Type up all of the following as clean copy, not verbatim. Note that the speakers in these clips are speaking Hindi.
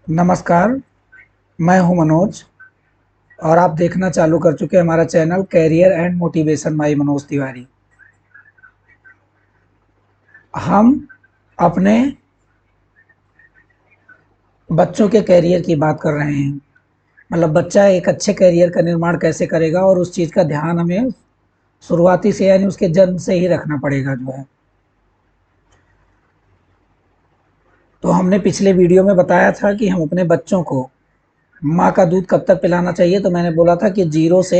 नमस्कार, मैं हूं मनोज और आप देखना चालू कर चुके हैं हमारा channel career and motivation by Manoj Tiwari. हम अपने बच्चों के कैरियर की बात कर रहे हैं। मतलब बच्चा एक अच्छे कैरियर का निर्माण कैसे करेगा और उस चीज़ का ध्यान हमें शुरुआती से यानी उसके जन्म से ही रखना पड़ेगा जो है। तो हमने पिछले वीडियो में बताया था कि हम अपने बच्चों को माँ का दूध कब तक पिलाना चाहिए। तो मैंने बोला था कि 0 से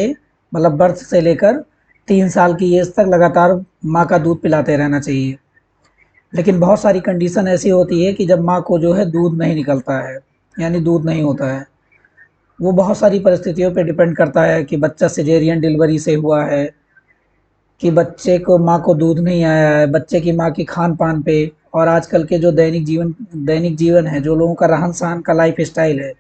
मतलब बर्थ से लेकर 3 साल की एज तक लगातार माँ का दूध पिलाते रहना चाहिए। लेकिन बहुत सारी कंडीशन ऐसी होती है कि जब माँ को जो है दूध नहीं निकलता है, यानी दूध नहीं होता है। वो बहुत सारी परिस्थितियों पे डिपेंड करता है कि बच्चा सिजेरियन डिलीवरी से हुआ है, कि बच्चे को माँ को दूध नहीं आया है, बच्चे की माँ की खान-पान पे और आजकल के जो दैनिक जीवन है, जो लोगों का रहन-सहन का लाइफ स्टाइल है,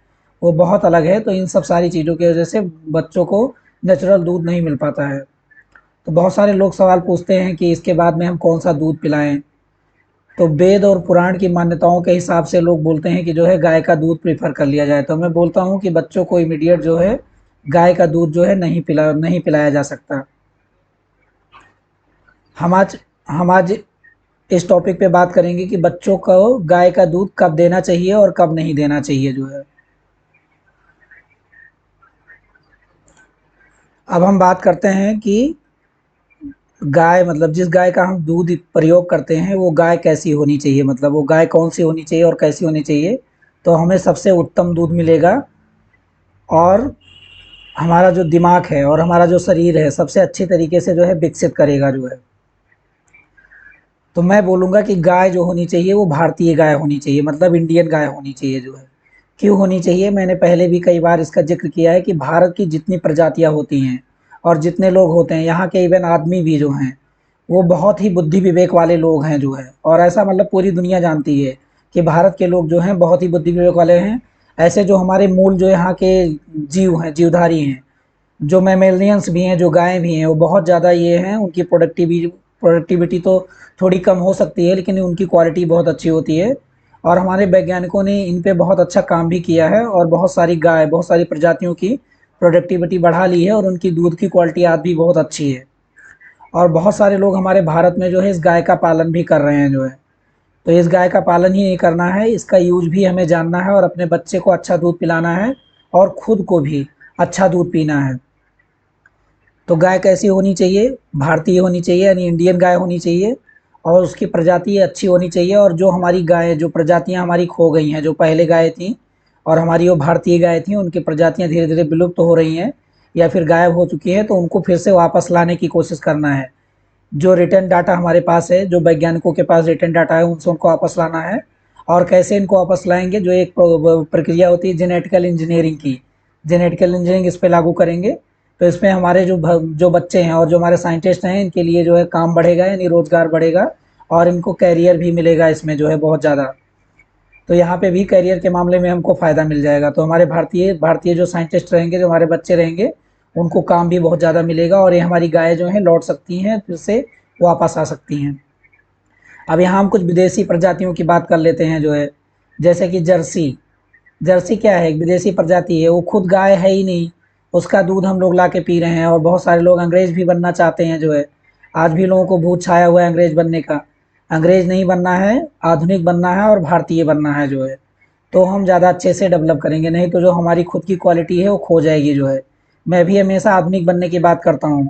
वो बहुत अलग है। तो इन सब सारी चीज़ों की वजह से बच्चों को नेचुरल दूध नहीं मिल पाता है। तो बहुत सारे लोग सवाल पूछते हैं कि इसके बाद में हम कौन-सा दूध पिलाएँ? तो वेद और पुराण की मान्यताओं के हिसाब से लोग बोलते हैं कि जो है गाय का दूध प्रेफ़र कर लिया जाए। तो मैं बोलता हूँ कि बच्चों को इमीडिएट जो है गाय का दूध जो है नहीं पिलाया जा सकता। हम आज इस टॉपिक पे बात करेंगे कि बच्चों को गाय का दूध कब देना चाहिए और कब नहीं देना चाहिए जो है। अब हम बात करते हैं कि गाय मतलब जिस गाय का हम दूध प्रयोग करते हैं वो गाय कैसी होनी चाहिए, मतलब वो गाय कौन-सी होनी चाहिए और कैसी होनी चाहिए। तो हमें सबसे उत्तम दूध मिलेगा और हमारा जो दिमाग है और हमारा जो शरीर है सबसे अच्छे तरीके से जो है विकसित करेगा जो है। तो मैं बोलूँगा कि गाय जो होनी चाहिए वो भारतीय गाय होनी चाहिए, मतलब इंडियन गाय होनी चाहिए जो है। क्यों होनी चाहिए? मैंने पहले भी कई बार इसका ज़िक्र किया है कि भारत की जितनी प्रजातियाँ होती हैं और जितने लोग होते हैं, यहाँ के इवन आदमी भी जो हैं, वो बहुत ही बुद्धि विवेक वाले लोग हैं जो है। और ऐसा मतलब पूरी दुनिया जानती है कि भारत के लोग जो हैं बहुत ही बुद्धि विवेक वाले हैं। ऐसे जो हमारे मूल जो यहाँ के जीव हैं, जीवधारी हैं, जो मैमेलियंस भी हैं, जो गायें भी हैं, वो बहुत ज़्यादा ये हैं, उनकी प्रोडक्टिविटी तो थोड़ी कम हो सकती है, लेकिन उनकी क्वालिटी बहुत अच्छी होती है। और हमारे वैज्ञानिकों ने इन पे बहुत अच्छा काम भी किया है और बहुत सारी प्रजातियों की प्रोडक्टिविटी बढ़ा ली है और उनकी दूध की क्वालिटी आज भी बहुत अच्छी है। और बहुत सारे लोग हमारे भारत में जो है इस गाय का पालन भी कर रहे हैं जो है। तो इस गाय का पालन ही नहीं करना है, इसका यूज़ भी हमें जानना है और अपने बच्चे को अच्छा दूध पिलाना है और खुद को भी अच्छा दूध पीना है। तो गाय कैसी होनी चाहिए? भारतीय होनी चाहिए, यानी इंडियन गाय होनी चाहिए और उसकी प्रजाति अच्छी होनी चाहिए। और जो हमारी गाय जो प्रजातियाँ हमारी खो गई हैं, जो पहले गाय थीं और हमारी वो भारतीय गाय थीं, उनकी प्रजातियाँ धीरे-धीरे विलुप्त हो रही हैं या फिर गायब हो चुकी हैं, तो उनको फिर से वापस लाने की कोशिश करना है। जो रिटर्न डाटा हमारे पास है, जो वैज्ञानिकों के पास रिटर्न डाटा है, उनसे उनको वापस लाना है। और कैसे इनको वापस लाएँगे? जो एक प्रक्रिया होती है जेनेटिकल इंजीनियरिंग की, जेनेटिकल इंजीनियरिंग इस पे लागू करेंगे, तो इसमें हमारे जो बच्चे हैं और जो हमारे साइंटिस्ट हैं, इनके लिए जो है काम बढ़ेगा, यानी रोज़गार बढ़ेगा और इनको करियर भी मिलेगा इसमें जो है बहुत ज़्यादा। तो यहाँ पे भी करियर के मामले में हमको फ़ायदा मिल जाएगा। तो हमारे भारतीय भारतीय जो साइंटिस्ट रहेंगे, जो हमारे बच्चे रहेंगे, उनको काम भी बहुत ज़्यादा मिलेगा और ये हमारी गाय जो हैं लौट सकती हैं, फिर से वापस आ सकती हैं। अब यहाँ हम कुछ विदेशी प्रजातियों की बात कर लेते हैं जो है, जैसे कि जर्सी। जर्सी क्या है? एक विदेशी प्रजाति है, वो खुद गाय है ही नहीं, उसका दूध हम लोग ला के पी रहे हैं और बहुत सारे लोग अंग्रेज़ भी बनना चाहते हैं जो है। आज भी लोगों को भूत छाया हुआ है अंग्रेज़ बनने का। अंग्रेज़ नहीं बनना है, आधुनिक बनना है और भारतीय बनना है जो है। तो हम ज़्यादा अच्छे से डेवलप करेंगे, नहीं तो जो हमारी खुद की क्वालिटी है वो खो जाएगी जो है। मैं भी हमेशा आधुनिक बनने की बात करता हूँ,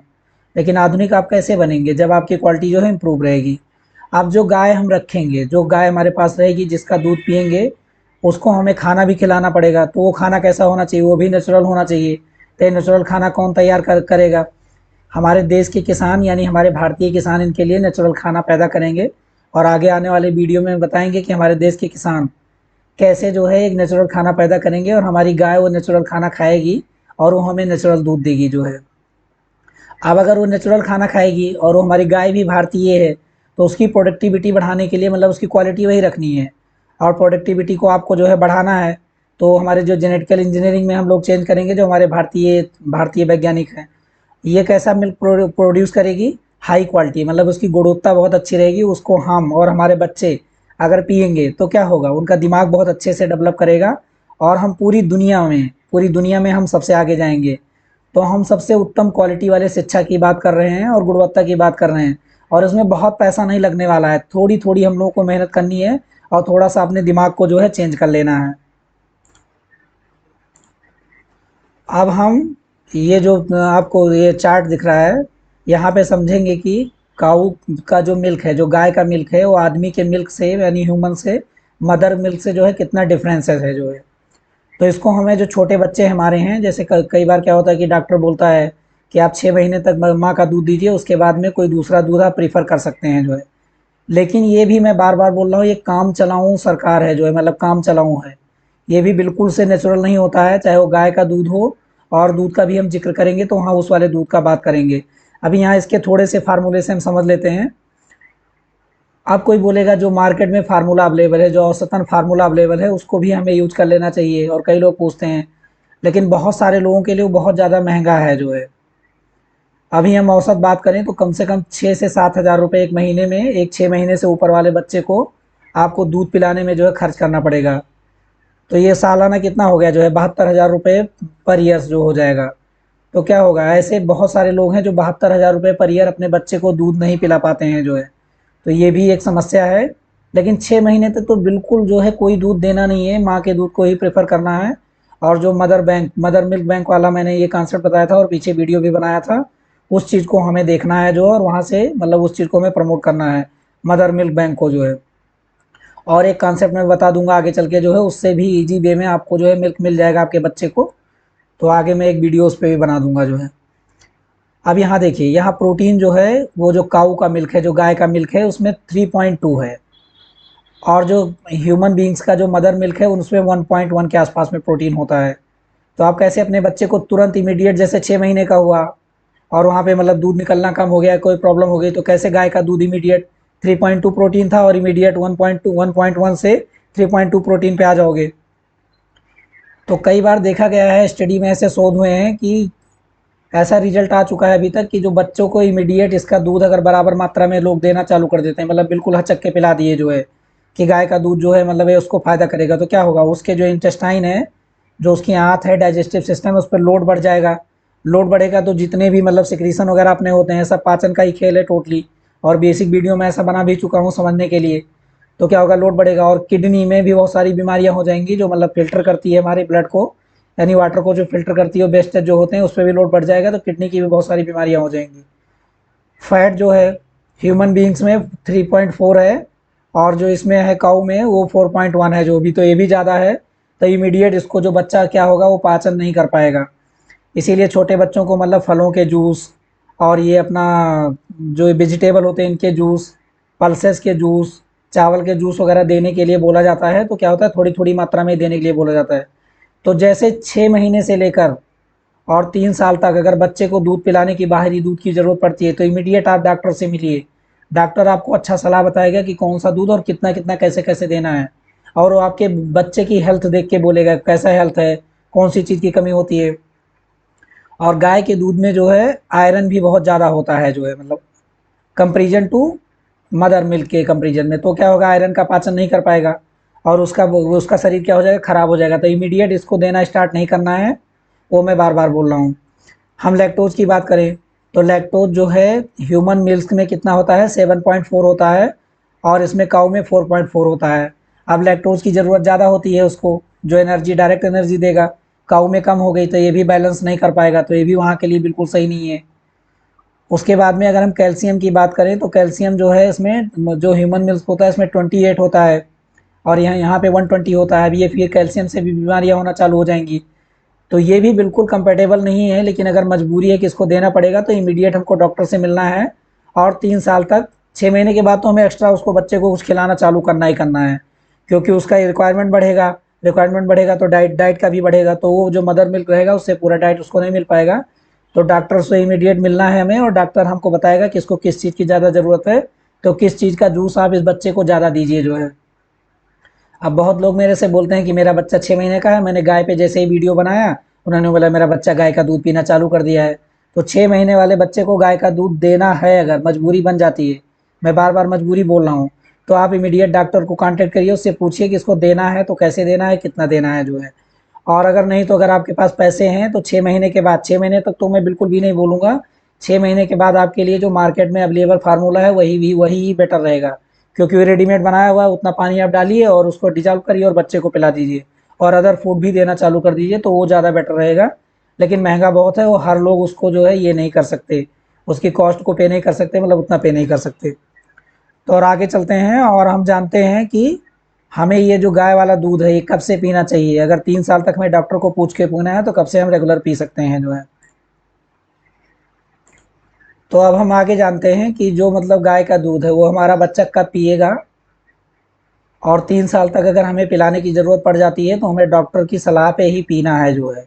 लेकिन आधुनिक आप कैसे बनेंगे? जब आपकी क्वालिटी जो है इम्प्रूव रहेगी। अब जो गाय हम रखेंगे, जो गाय हमारे पास रहेगी जिसका दूध पिएँगे, उसको हमें खाना भी खिलाना पड़ेगा। तो वो खाना कैसा होना चाहिए? वो भी नेचुरल होना चाहिए। तो ये नेचुरल खाना कौन तैयार करेगा? हमारे देश के किसान, यानी हमारे भारतीय किसान इनके लिए नेचुरल खाना पैदा करेंगे। और आगे आने वाले वीडियो में बताएँगे कि हमारे देश के किसान कैसे जो है एक नेचुरल खाना पैदा करेंगे और हमारी गाय वो नेचुरल खाना खाएगी और वो हमें नेचुरल दूध देगी जो है। अब अगर वो नेचुरल खाना खाएगी और वो हमारी गाय भी भारतीय है, तो उसकी प्रोडक्टिविटी बढ़ाने के लिए मतलब उसकी क्वालिटी वही रखनी है और प्रोडक्टिविटी को आपको जो है बढ़ाना है। तो हमारे जो जेनेटिकल इंजीनियरिंग में हम लोग चेंज करेंगे, जो हमारे भारतीय भारतीय वैज्ञानिक हैं, ये कैसा मिल्क प्रोड्यूस करेगी? हाई क्वालिटी, मतलब उसकी गुणवत्ता बहुत अच्छी रहेगी। उसको हम और हमारे बच्चे अगर पिएँगे तो क्या होगा? उनका दिमाग बहुत अच्छे से डेवलप करेगा और हम पूरी दुनिया में हम सबसे आगे जाएंगे। तो हम सबसे उत्तम क्वालिटी वाले शिक्षा की बात कर रहे हैं और गुणवत्ता की बात कर रहे हैं, और इसमें बहुत पैसा नहीं लगने वाला है, थोड़ी थोड़ी हम लोगों को मेहनत करनी है और थोड़ा सा अपने दिमाग को जो है चेंज कर लेना है। अब हम ये जो आपको ये चार्ट दिख रहा है, यहाँ पे समझेंगे कि काऊ का जो मिल्क है, जो गाय का मिल्क है, वो आदमी के मिल्क से यानी ह्यूमन से, मदर मिल्क से जो है कितना डिफरेंसेस है जो है। तो इसको हमें जो छोटे बच्चे हमारे हैं, जैसे कई बार क्या होता है कि डॉक्टर बोलता है कि आप 6 महीने तक माँ का दूध दीजिए, उसके बाद में कोई दूसरा दूध आप प्रीफर कर सकते हैं जो है। लेकिन ये भी मैं बार बार बोल रहा हूँ, ये काम चलाऊँ सरकार है जो है, मतलब काम चलाऊँ है। ये भी बिल्कुल से नेचुरल नहीं होता है, चाहे वो गाय का दूध हो। और दूध का भी हम जिक्र करेंगे तो वहाँ उस वाले दूध का बात करेंगे। अभी यहाँ इसके थोड़े से फार्मूलेशन समझ लेते हैं। अब कोई बोलेगा जो मार्केट में फार्मूला अवेलेबल है, जो औसतन फार्मूला अवेलेबल है, उसको भी हमें यूज कर लेना चाहिए, और कई लोग पूछते हैं। लेकिन बहुत सारे लोगों के लिए वो बहुत ज़्यादा महंगा है जो है। अभी हम औसत बात करें तो कम से कम 6 से 7 हज़ार रुपये एक महीने में, एक 6 महीने से ऊपर वाले बच्चे को आपको दूध पिलाने में जो है खर्च करना पड़ेगा। तो ये सालाना कितना हो गया जो है, 72 हज़ार रुपये पर ईयर जो हो जाएगा। तो क्या होगा, ऐसे बहुत सारे लोग हैं जो 72 हज़ार रुपये पर ईयर अपने बच्चे को दूध नहीं पिला पाते हैं जो है। तो ये भी एक समस्या है। लेकिन 6 महीने तक तो बिल्कुल जो है कोई दूध देना नहीं है, माँ के दूध को ही प्रेफर करना है। और जो मदर मिल्क बैंक वाला मैंने ये कॉन्सेप्ट बताया था और पीछे वीडियो भी बनाया था, उस चीज़ को हमें देखना है जो, और वहाँ से मतलब उस चीज़ को हमें प्रमोट करना है, मदर मिल्क बैंक को जो है। और एक कॉन्सेप्ट मैं बता दूंगा आगे चल के जो है, उससे भी इजी वे में आपको जो है मिल्क मिल जाएगा आपके बच्चे को। तो आगे मैं एक वीडियो उस पर भी बना दूंगा जो है। अब यहाँ देखिए, यहाँ प्रोटीन जो है, वो जो काऊ का मिल्क है, जो गाय का मिल्क है, उसमें 3.2 है। और जो ह्यूमन बींग्स का जो मदर मिल्क है, उसमें 1.1 के आसपास में प्रोटीन होता है। तो आप कैसे अपने बच्चे को तुरंत इमीडिएट, जैसे 6 महीने का हुआ और वहाँ पे मतलब दूध निकलना कम हो गया, कोई प्रॉब्लम हो गई, तो कैसे गाय का दूध इमीडिएट 3.2 प्रोटीन था और इमीडिएट 1.1 से 3.2 प्रोटीन पे आ जाओगे। तो कई बार देखा गया है, स्टडी में ऐसे शोध हुए हैं कि ऐसा रिजल्ट आ चुका है अभी तक कि जो बच्चों को इमीडिएट इसका दूध अगर बराबर मात्रा में लोग देना चालू कर देते हैं, मतलब बिल्कुल हचक के पिला दिए जो है कि गाय का दूध जो है मतलब ये उसको फ़ायदा करेगा, तो क्या होगा, उसके जो इंटेस्टाइन है, जो उसकी आँत है, डाइजेस्टिव सिस्टम है, उस पर लोड बढ़ जाएगा। लोड बढ़ेगा तो जितने भी मतलब सिक्रीशन वगैरह अपने होते हैं, सब पाचन का ही खेल है टोटली। और बेसिक वीडियो में ऐसा बना भी चुका हूँ समझने के लिए। तो क्या होगा, लोड बढ़ेगा और किडनी में भी बहुत सारी बीमारियां हो जाएंगी, जो मतलब फिल्टर करती है हमारे ब्लड को, यानी वाटर को जो फिल्टर करती है, वेस्टेज जो होते हैं उस पर भी लोड बढ़ जाएगा, तो किडनी की भी बहुत सारी बीमारियां हो जाएंगी। फैट जो है ह्यूमन बींग्स में 3.4 है, और जो इसमें है काऊ में वो 4.1 है, जो भी, तो ये भी ज़्यादा है। तो इमीडिएट इसको जो बच्चा क्या होगा, वो पाचन नहीं कर पाएगा। इसीलिए छोटे बच्चों को मतलब फलों के जूस, और ये अपना जो वेजिटेबल होते हैं इनके जूस, पल्सेस के जूस, चावल के जूस वगैरह देने के लिए बोला जाता है। तो क्या होता है, थोड़ी थोड़ी मात्रा में देने के लिए बोला जाता है। तो जैसे 6 महीने से लेकर और 3 साल तक अगर बच्चे को दूध पिलाने की, बाहरी दूध की ज़रूरत पड़ती है, तो इमीडिएट आप डॉक्टर से मिलिए। डॉक्टर आपको अच्छा सलाह बताएगा कि कौन सा दूध और कितना कितना कैसे कैसे देना है। और वो आपके बच्चे की हेल्थ देख के बोलेगा कैसा हेल्थ है, कौन सी चीज़ की कमी होती है। और गाय के दूध में जो है आयरन भी बहुत ज़्यादा होता है जो है, मतलब कंपेरिजन टू मदर मिल्क के कंपेरिजन में। तो क्या होगा, आयरन का पाचन नहीं कर पाएगा और उसका शरीर क्या हो जाएगा, ख़राब हो जाएगा। तो इमीडिएट इसको देना स्टार्ट नहीं करना है, वो मैं बार बार बोल रहा हूँ। हम लैक्टोज की बात करें तो लैक्टोज जो है ह्यूमन मिल्क में कितना होता है, 7.4 होता है, और इसमें काऊ में 4.4 होता है। अब लैक्टोज की ज़रूरत ज़्यादा होती है उसको, जो एनर्जी डायरेक्ट एनर्जी देगा, काऊ में कम हो गई, तो ये भी बैलेंस नहीं कर पाएगा, तो ये भी वहाँ के लिए बिल्कुल सही नहीं है। उसके बाद में अगर हम कैल्शियम की बात करें तो कैल्शियम जो है इसमें, जो ह्यूमन मिल्क होता है इसमें 28 होता है, और यहाँ यहाँ पे 120 होता है। अब ये फिर कैल्शियम से भी बीमारियाँ होना चालू हो जाएंगी। तो ये भी बिल्कुल कंपेटेबल नहीं है, लेकिन अगर मजबूरी है कि इसको देना पड़ेगा तो इमीडिएट हमको डॉक्टर से मिलना है। और 3 साल तक, 6 महीने के बाद तो हमें एक्स्ट्रा उसको बच्चे को कुछ खिलाना चालू करना ही करना है, क्योंकि उसका रिक्वायरमेंट बढ़ेगा। रिक्वायरमेंट बढ़ेगा तो डाइट डाइट का भी बढ़ेगा, तो वो जो मदर मिल्क रहेगा उससे पूरा डाइट उसको नहीं मिल पाएगा। तो डॉक्टर से इमीडिएट मिलना है हमें, और डॉक्टर हमको बताएगा कि इसको किस चीज़ की ज़्यादा ज़रूरत है, तो किस चीज़ का जूस आप इस बच्चे को ज़्यादा दीजिए जो है। अब बहुत लोग मेरे से बोलते हैं कि मेरा बच्चा 6 महीने का है, मैंने गाय पे जैसे ही वीडियो बनाया, उन्होंने बोला मेरा बच्चा गाय का दूध पीना चालू कर दिया है। तो 6 महीने वाले बच्चे को गाय का दूध देना है, अगर मजबूरी बन जाती है, मैं बार बार मजबूरी बोल रहा हूँ, तो आप इमीडिएट डॉक्टर को कांटेक्ट करिए, उससे पूछिए कि इसको देना है तो कैसे देना है, कितना देना है जो है। और अगर नहीं तो अगर आपके पास पैसे हैं तो 6 महीने के बाद, 6 महीने तक तो मैं बिल्कुल भी नहीं बोलूँगा, 6 महीने के बाद आपके लिए जो मार्केट में अवेलेबल फार्मूला है वही ही बेटर रहेगा, क्योंकि वो रेडीमेड बनाया हुआ है। उतना पानी आप डालिए और उसको डिजॉल्व करिए और बच्चे को पिला दीजिए, और अदर फूड भी देना चालू कर दीजिए, तो वो ज़्यादा बेटर रहेगा। लेकिन महंगा बहुत है, वो हर लोग उसको जो है ये नहीं कर सकते, उसकी कॉस्ट को पे नहीं कर सकते, मतलब उतना पे नहीं कर सकते। तो और आगे चलते हैं और हम जानते हैं कि हमें ये जो गाय वाला दूध है ये कब से पीना चाहिए। अगर 3 साल तक हमें डॉक्टर को पूछ के पीना है तो कब से हम रेगुलर पी सकते हैं जो है। तो अब हम आगे जानते हैं कि जो मतलब गाय का दूध है वो हमारा बच्चा कब पिएगा, और 3 साल तक अगर हमें पिलाने की ज़रूरत पड़ जाती है तो हमें डॉक्टर की सलाह पे ही पीना है जो है।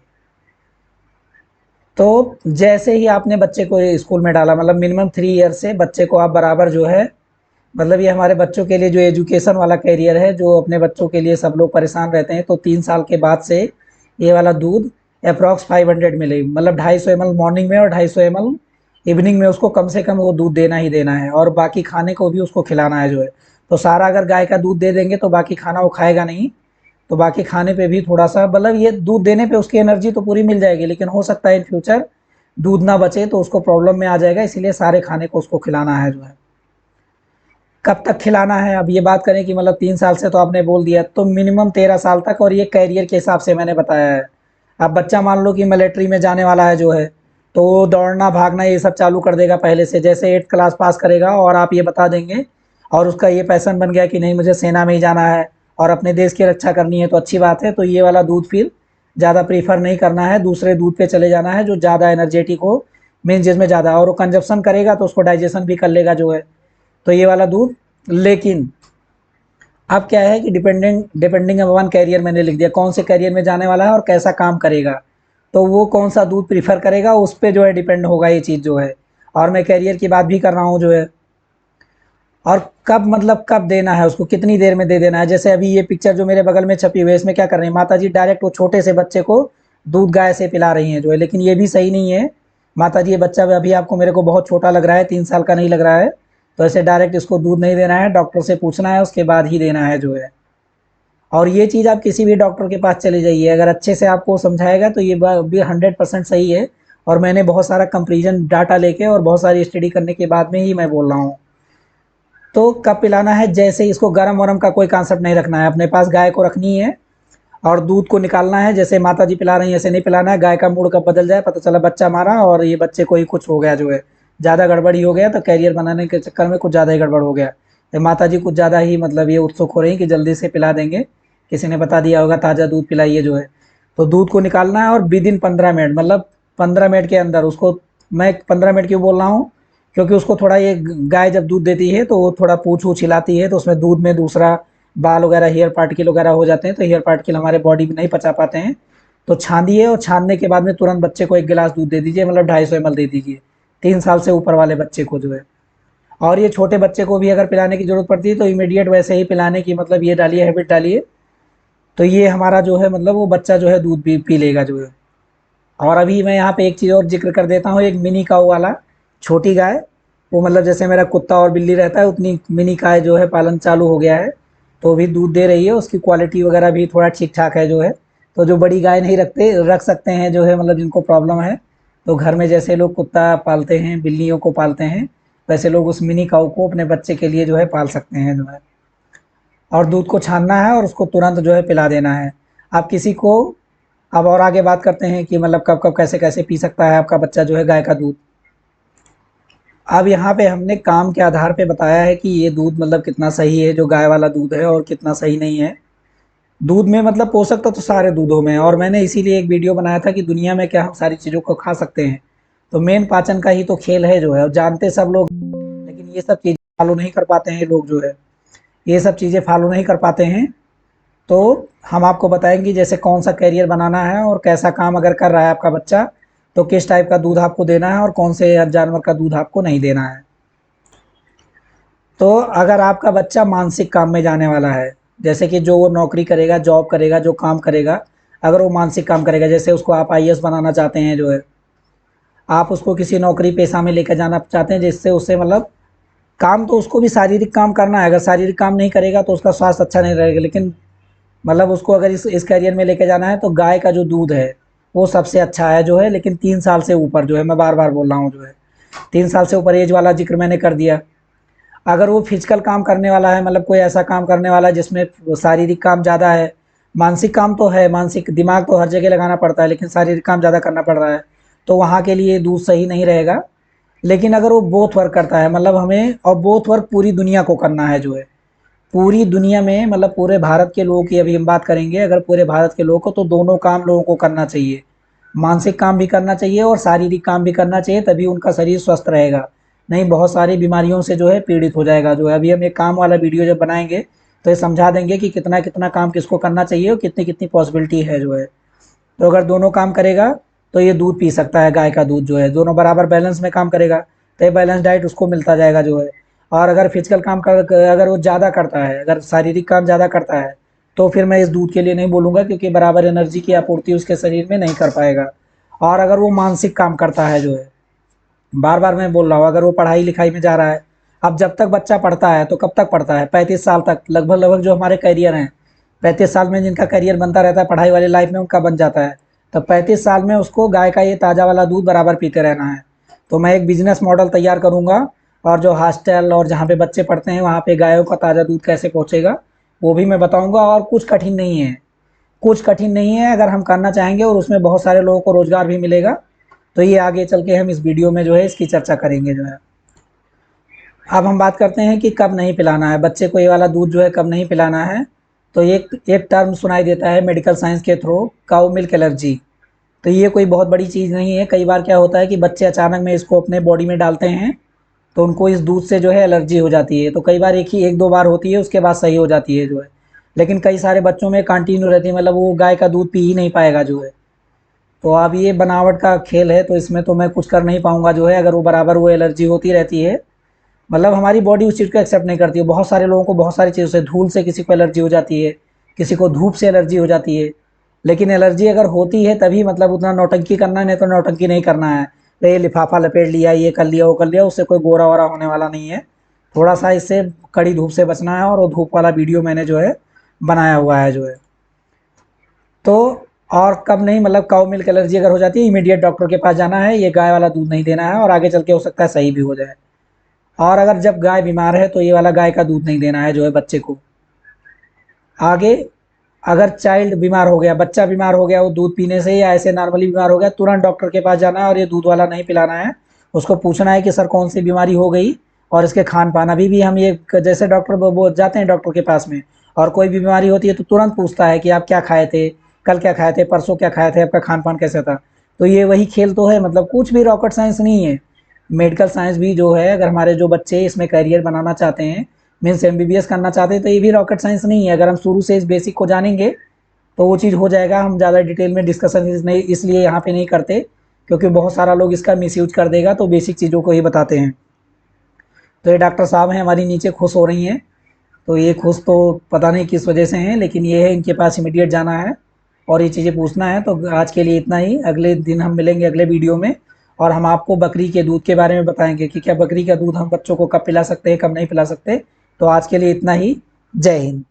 तो जैसे ही आपने बच्चे को स्कूल में डाला, मतलब मिनिमम 3 ईयर से बच्चे को आप बराबर जो है, मतलब ये हमारे बच्चों के लिए जो एजुकेशन वाला कैरियर है, जो अपने बच्चों के लिए सब लोग परेशान रहते हैं, तो 3 साल के बाद से ये वाला दूध अप्रॉक्स 500 मिले, मतलब 250 ml मॉर्निंग में और 250 ml इवनिंग में, उसको कम से कम वो दूध देना ही देना है, और बाकी खाने को भी उसको खिलाना है जो है। तो सारा अगर गाय का दूध दे देंगे तो बाकी खाना वो खाएगा नहीं, तो बाकी खाने पे भी थोड़ा सा, मतलब ये दूध देने पे उसकी एनर्जी तो पूरी मिल जाएगी, लेकिन हो सकता है इन फ्यूचर दूध ना बचे तो उसको प्रॉब्लम में आ जाएगा, इसीलिए सारे खाने को उसको खिलाना है जो है। कब तक खिलाना है, अब ये बात करें कि मतलब 3 साल से तो आपने बोल दिया, तो मिनिमम 13 साल तक, और ये कैरियर के हिसाब से मैंने बताया है। अब बच्चा मान लो कि मिलिट्री में जाने वाला है जो है, तो वो दौड़ना भागना ये सब चालू कर देगा पहले से, जैसे 8 क्लास पास करेगा और आप ये बता देंगे और उसका ये पैसन बन गया कि नहीं मुझे सेना में ही जाना है और अपने देश की रक्षा करनी है, तो अच्छी बात है। तो ये वाला दूध फिर ज़्यादा प्रीफर नहीं करना है, दूसरे दूध पे चले जाना है जो ज़्यादा एनर्जेटिक हो, मीन जिसमें ज़्यादा, और वो कंजप्शन करेगा तो उसको डाइजेशन भी कर लेगा जो है। तो ये वाला दूध, लेकिन अब क्या है कि डिपेंडिंग अपॉन कैरियर मैंने लिख दिया, कौन से कैरियर में जाने वाला है और कैसा काम करेगा, तो वो कौन सा दूध प्रीफर करेगा उस पे जो है डिपेंड होगा ये चीज़ जो है। और मैं कैरियर की बात भी कर रहा हूँ जो है, और कब, मतलब कब देना है उसको, कितनी देर में दे देना है। जैसे अभी ये पिक्चर जो मेरे बगल में छपी हुई है, इसमें क्या कर रही है माता जी, डायरेक्ट वो छोटे से बच्चे को दूध गाय से पिला रही हैं जो है, लेकिन ये भी सही नहीं है। माता जी ये बच्चा अभी आपको मेरे को बहुत छोटा लग रहा है, 3 साल का नहीं लग रहा है, तो ऐसे डायरेक्ट इसको दूध नहीं देना है, डॉक्टर से पूछना है उसके बाद ही देना है जो है। और ये चीज़ आप किसी भी डॉक्टर के पास चले जाइए, अगर अच्छे से आपको समझाएगा तो ये भी 100% सही है। और मैंने बहुत सारा कंपेरिजन डाटा लेके और बहुत सारी स्टडी करने के बाद में ही मैं बोल रहा हूँ। तो कब पिलाना है, जैसे इसको गरम वरम का कोई कॉन्सेप्ट नहीं रखना है, अपने पास गाय को रखनी है और दूध को निकालना है, जैसे माता जी पिला रही है ऐसे नहीं पिलाना है। गाय का मूड कब बदल जाए, पता चला बच्चा मारा और ये बच्चे को ही कुछ हो गया जो है, ज़्यादा गड़बड़ी हो गया, तो कैरियर बनाने के चक्कर में कुछ ज़्यादा ही गड़बड़ हो गया। तो माता जी कुछ ज़्यादा ही मतलब ये उत्सुक हो रही कि जल्दी से पिला देंगे, किसी ने बता दिया होगा ताज़ा दूध पिलाइए जो है। तो दूध को निकालना है और विदिन 15 मिनट, मतलब 15 मिनट के अंदर उसको, मैं 15 मिनट क्यों बोल रहा हूँ, क्योंकि उसको थोड़ा, ये गाय जब दूध देती है तो वो थोड़ा पूछ वूछ हिलाती है, तो उसमें दूध में दूसरा बाल वगैरह हेयर पार्टिकल वगैरह हो जाते हैं, तो हेयर पार्टिकल हमारे बॉडी में नहीं पचा पाते हैं। तो छानिए और छानने के बाद में तुरंत बच्चे को 1 गिलास दूध दे दीजिए, मतलब 250 ml दे दीजिए 3 साल से ऊपर वाले बच्चे को जो है। और ये छोटे बच्चे को भी अगर पिलाने की ज़रूरत पड़ती है तो इमीडिएट वैसे ही पिलाने की, मतलब ये डालिए, हैबिट डालिए, तो ये हमारा जो है मतलब वो बच्चा जो है दूध भी पी लेगा जो है। और अभी मैं यहाँ पे एक चीज़ और जिक्र कर देता हूँ, एक मिनी काऊ वाला, छोटी गाय, वो मतलब जैसे मेरा कुत्ता और बिल्ली रहता है उतनी मिनी गाय जो है पालन चालू हो गया है, तो भी दूध दे रही है, उसकी क्वालिटी वगैरह भी थोड़ा ठीक ठाक है जो है। तो जो बड़ी गाय नहीं रखते, रख सकते हैं जो है, मतलब जिनको प्रॉब्लम है, तो घर में जैसे लोग कुत्ता पालते हैं, बिल्लियों को पालते हैं, वैसे लोग उस मिनी काऊ को अपने बच्चे के लिए जो है पाल सकते हैं जो है। और दूध को छानना है और उसको तुरंत जो है पिला देना है। आप किसी को, अब और आगे बात करते हैं कि मतलब कब कब कैसे कैसे पी सकता है आपका बच्चा जो है गाय का दूध। अब यहाँ पे हमने काम के आधार पे बताया है कि ये दूध मतलब कितना सही है जो गाय वाला दूध है और कितना सही नहीं है। दूध में मतलब पोषक तत्व तो सारे दूधों में है, और मैंने इसीलिए एक वीडियो बनाया था कि दुनिया में क्या हम सारी चीज़ों को खा सकते हैं। तो मेन पाचन का ही तो खेल है जो है, और जानते सब लोग, लेकिन ये सब चीज़ें फॉलो नहीं कर पाते हैं लोग जो है, ये सब चीज़ें फॉलो नहीं कर पाते हैं। तो हम आपको बताएंगे जैसे कौन सा करियर बनाना है और कैसा काम अगर कर रहा है आपका बच्चा, तो किस टाइप का दूध आपको देना है और कौन से जानवर का दूध आपको नहीं देना है। तो अगर आपका बच्चा मानसिक काम में जाने वाला है, जैसे कि जो वो नौकरी करेगा, जॉब करेगा, जो काम करेगा, अगर वो मानसिक काम करेगा, जैसे उसको आप आईएएस बनाना चाहते हैं जो है, आप उसको किसी नौकरी पेशा में लेकर जाना चाहते हैं जिससे उससे मतलब काम, तो उसको भी शारीरिक काम करना है, अगर शारीरिक काम नहीं करेगा तो उसका स्वास्थ्य अच्छा नहीं रहेगा। लेकिन मतलब उसको अगर इस करियर में लेके जाना है तो गाय का जो दूध है वो सबसे अच्छा है जो है, लेकिन 3 साल से ऊपर जो है, मैं बार बार बोल रहा हूँ जो है, 3 साल से ऊपर एज वाला जिक्र मैंने कर दिया। अगर वो फिजिकल काम करने वाला है, मतलब कोई ऐसा काम करने वाला है जिसमें शारीरिक काम ज़्यादा है, मानसिक काम तो है, मानसिक दिमाग तो हर जगह लगाना पड़ता है, लेकिन शारीरिक काम ज़्यादा करना पड़ रहा है, तो वहाँ के लिए दूध सही नहीं रहेगा। लेकिन अगर वो बोथ वर्क करता है, मतलब हमें, और बोथ वर्क पूरी दुनिया को करना है जो है, पूरी दुनिया में, मतलब पूरे भारत के लोगों की अभी हम बात करेंगे, अगर पूरे भारत के लोगों को, तो दोनों काम लोगों को करना चाहिए। मानसिक काम भी करना चाहिए और शारीरिक काम भी करना चाहिए, तभी उनका शरीर स्वस्थ रहेगा। नहीं बहुत सारी बीमारियों से जो है पीड़ित हो जाएगा जो है। अभी हम एक काम वाला वीडियो जब बनाएंगे तो ये समझा देंगे कि कितना कितना काम किसको करना चाहिए और कितनी कितनी पॉसिबिलिटी है जो है। तो अगर दोनों काम करेगा तो ये दूध पी सकता है, गाय का दूध जो है, दोनों बराबर बैलेंस में काम करेगा तो ये बैलेंस डाइट उसको मिलता जाएगा जो है। और अगर फिजिकल काम अगर वो ज़्यादा करता है, अगर शारीरिक काम ज़्यादा करता है, तो फिर मैं इस दूध के लिए नहीं बोलूँगा, क्योंकि बराबर एनर्जी की आपूर्ति उसके शरीर में नहीं कर पाएगा। और अगर वो मानसिक काम करता है जो है, बार बार मैं बोल रहा हूँ, अगर वो पढ़ाई लिखाई में जा रहा है, अब जब तक बच्चा पढ़ता है तो कब तक पढ़ता है, 35 साल तक, लगभग लगभग जो हमारे करियर हैं, 35 साल में जिनका करियर बनता रहता है पढ़ाई वाली लाइफ में, उनका बन जाता है। तो 35 साल में उसको गाय का ये ताज़ा वाला दूध बराबर पीते रहना है। तो मैं एक बिजनेस मॉडल तैयार करूँगा, और जो हॉस्टल और जहाँ पे बच्चे पढ़ते हैं वहाँ पे गायों का ताज़ा दूध कैसे पहुँचेगा वो भी मैं बताऊँगा। और कुछ कठिन नहीं है, कुछ कठिन नहीं है, अगर हम करना चाहेंगे और उसमें बहुत सारे लोगों को रोज़गार भी मिलेगा। तो ये आगे चल के हम इस वीडियो में जो है इसकी चर्चा करेंगे जो है। अब हम बात करते हैं कि कब नहीं पिलाना है बच्चे को, ये वाला दूध जो है कब नहीं पिलाना है। तो एक एक टर्म सुनाई देता है मेडिकल साइंस के थ्रू, काउ मिल्क एलर्जी। तो ये कोई बहुत बड़ी चीज़ नहीं है। कई बार क्या होता है कि बच्चे अचानक में इसको अपने बॉडी में डालते हैं तो उनको इस दूध से जो है एलर्जी हो जाती है। तो कई बार एक दो बार होती है, उसके बाद सही हो जाती है जो है। लेकिन कई सारे बच्चों में कंटिन्यू रहती है, मतलब वो गाय का दूध पी ही नहीं पाएगा जो है। तो अब ये बनावट का खेल है, तो इसमें तो मैं कुछ कर नहीं पाऊँगा जो है, अगर वो बराबर वो एलर्जी होती रहती है। मतलब हमारी बॉडी उस चीज़ को एक्सेप्ट नहीं करती है। बहुत सारे लोगों को बहुत सारी चीज़ों से, धूल से किसी को एलर्जी हो जाती है, किसी को धूप से एलर्जी हो जाती है। लेकिन एलर्जी अगर होती है तभी मतलब उतना नौटंकी करना है, नहीं तो नौटंकी नहीं करना है। तो ये लिफाफा लपेट लिया, ये कर लिया, वो कर लिया, उससे कोई गोरा वोरा होने वाला नहीं है। थोड़ा सा इससे कड़ी धूप से बचना है, और वो धूप वाला वीडियो मैंने जो है बनाया हुआ है जो है। तो और कब नहीं, मतलब काऊ मिल्क एलर्जी अगर हो जाती है, इमीडिएट डॉक्टर के पास जाना है, ये गाय वाला दूध नहीं देना है, और आगे चल के हो सकता है सही भी हो जाए। और अगर जब गाय बीमार है तो ये वाला गाय का दूध नहीं देना है जो है बच्चे को। आगे अगर चाइल्ड बीमार हो गया, बच्चा बीमार हो गया वो दूध पीने से, या ऐसे नॉर्मली बीमार हो गया, तुरंत डॉक्टर के पास जाना है और ये दूध वाला नहीं पिलाना है। उसको पूछना है कि सर कौन सी बीमारी हो गई, और इसके खान पान। अभी भी हम ये जैसे डॉक्टर वो जाते हैं डॉक्टर के पास में, और कोई भी बीमारी होती है तो तुरंत पूछता है कि आप क्या खाए थे, कल क्या खाए थे, परसों क्या खाए थे, आपका खान पान कैसा था। तो ये वही खेल तो है, मतलब कुछ भी रॉकेट साइंस नहीं है। मेडिकल साइंस भी जो है, अगर हमारे जो बच्चे इसमें करियर बनाना चाहते हैं, मीन्स एमबीबीएस करना चाहते हैं, तो ये भी रॉकेट साइंस नहीं है। अगर हम शुरू से इस बेसिक को जानेंगे तो वो चीज़ हो जाएगा। हम ज़्यादा डिटेल में डिस्कशन नहीं इसलिए यहाँ पे नहीं करते, क्योंकि बहुत सारा लोग इसका मिसयूज कर देगा, तो बेसिक चीज़ों को ही बताते हैं। तो ये डॉक्टर साहब हैं हमारी नीचे, खुश हो रही हैं। तो ये खुश तो पता नहीं किस वजह से हैं, लेकिन ये है इनके पास इमीडिएट जाना है और ये चीज़ें पूछना है। तो आज के लिए इतना ही, अगले दिन हम मिलेंगे अगले वीडियो में, और हम आपको बकरी के दूध के बारे में बताएंगे कि क्या बकरी का दूध हम बच्चों को कब पिला सकते हैं, कब नहीं पिला सकते। तो आज के लिए इतना ही। जय हिंद।